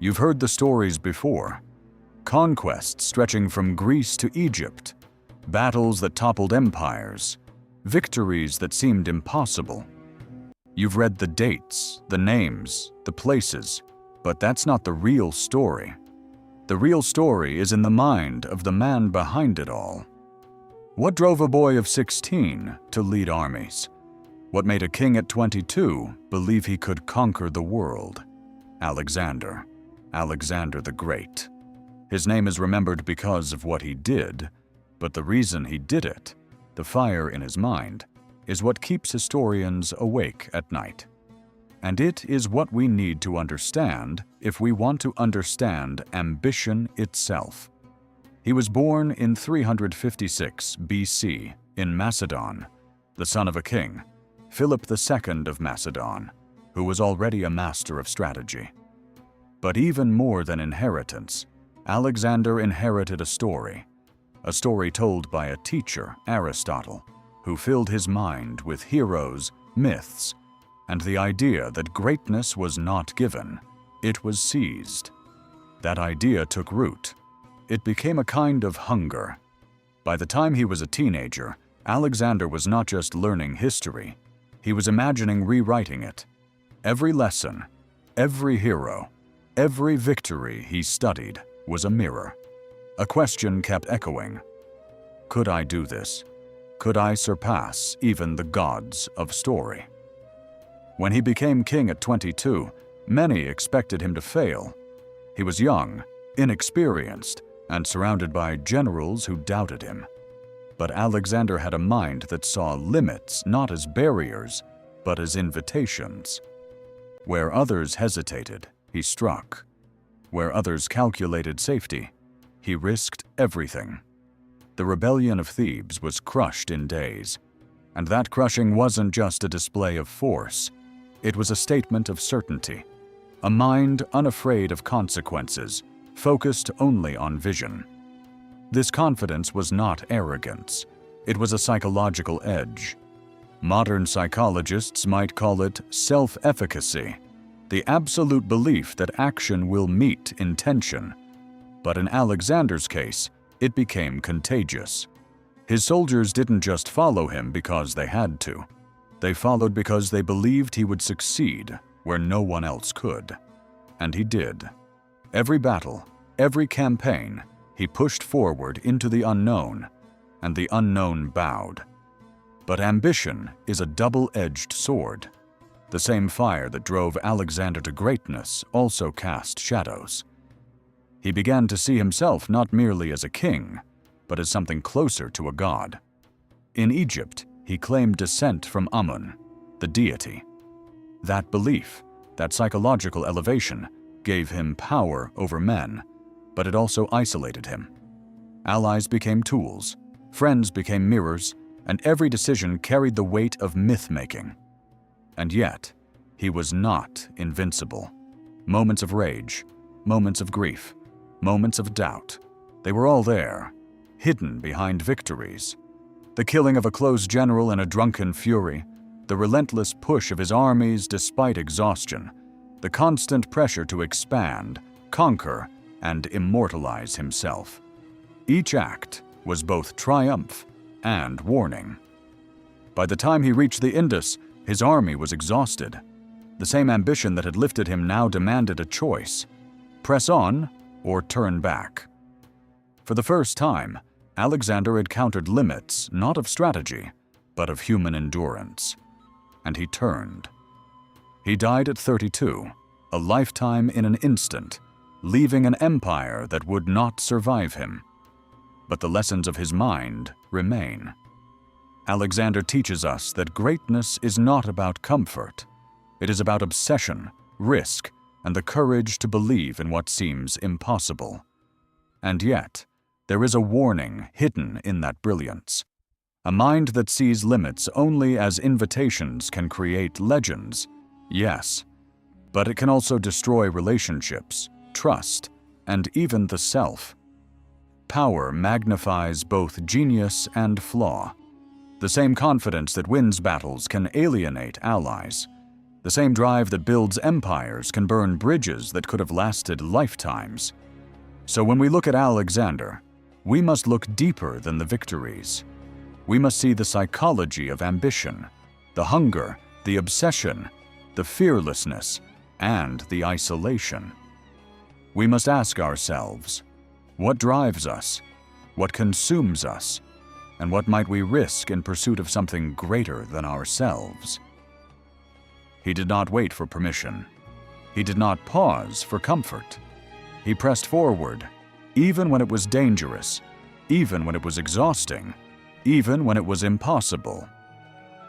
You've heard the stories before. Conquests stretching from Greece to Egypt, battles that toppled empires, victories that seemed impossible. You've read the dates, the names, the places, but that's not the real story. The real story is in the mind of the man behind it all. What drove a boy of 16 to lead armies? What made a king at 22 believe he could conquer the world? Alexander. Alexander the Great. His name is remembered because of what he did, but the reason he did it, the fire in his mind, is what keeps historians awake at night. And it is what we need to understand if we want to understand ambition itself. He was born in 356 BC in Macedon, the son of a king, Philip II of Macedon, who was already a master of strategy. But even more than inheritance, Alexander inherited a story told by a teacher, Aristotle, who filled his mind with heroes, myths, and the idea that greatness was not given, it was seized. That idea took root. It became a kind of hunger. By the time he was a teenager, Alexander was not just learning history, he was imagining rewriting it. Every lesson, every hero, every victory he studied was a mirror. A question kept echoing. Could I do this? Could I surpass even the gods of story? When he became king at 22, many expected him to fail. He was young, inexperienced, and surrounded by generals who doubted him. But Alexander had a mind that saw limits not as barriers, but as invitations. Where others hesitated, he struck. Where others calculated safety, he risked everything. The rebellion of Thebes was crushed in days, and that crushing wasn't just a display of force, it was a statement of certainty, a mind unafraid of consequences, focused only on vision. This confidence was not arrogance, it was a psychological edge. Modern psychologists might call it self-efficacy, the absolute belief that action will meet intention. But in Alexander's case, it became contagious. His soldiers didn't just follow him because they had to. They followed because they believed he would succeed where no one else could. And he did. Every battle, every campaign, he pushed forward into the unknown, and the unknown bowed. But ambition is a double-edged sword. The same fire that drove Alexander to greatness also cast shadows. He began to see himself not merely as a king, but as something closer to a god. In Egypt, he claimed descent from Amun, the deity. That belief, that psychological elevation, gave him power over men, but it also isolated him. Allies became tools, friends became mirrors, and every decision carried the weight of myth-making. And yet, he was not invincible. Moments of rage, moments of grief, moments of doubt, they were all there, hidden behind victories. The killing of a close general in a drunken fury, the relentless push of his armies despite exhaustion, the constant pressure to expand, conquer, and immortalize himself. Each act was both triumph and warning. By the time he reached the Indus, his army was exhausted. The same ambition that had lifted him now demanded a choice: press on or turn back. For the first time, Alexander encountered limits not of strategy, but of human endurance. And he turned. He died at 32, a lifetime in an instant, leaving an empire that would not survive him. But the lessons of his mind remain. Alexander teaches us that greatness is not about comfort. It is about obsession, risk, and the courage to believe in what seems impossible. And yet, there is a warning hidden in that brilliance. A mind that sees limits only as invitations can create legends, yes, but it can also destroy relationships, trust, and even the self. Power magnifies both genius and flaw. The same confidence that wins battles can alienate allies. The same drive that builds empires can burn bridges that could have lasted lifetimes. So when we look at Alexander, we must look deeper than the victories. We must see the psychology of ambition, the hunger, the obsession, the fearlessness, and the isolation. We must ask ourselves, what drives us? What consumes us? And what might we risk in pursuit of something greater than ourselves? He did not wait for permission. He did not pause for comfort. He pressed forward, even when it was dangerous, even when it was exhausting, even when it was impossible.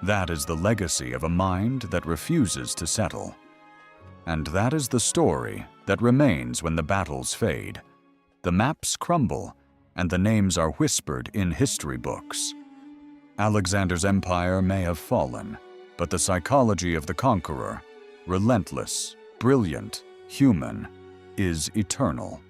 That is the legacy of a mind that refuses to settle. And that is the story that remains when the battles fade, the maps crumble, and the names are whispered in history books. Alexander's empire may have fallen, but the psychology of the conqueror, relentless, brilliant, human, is eternal.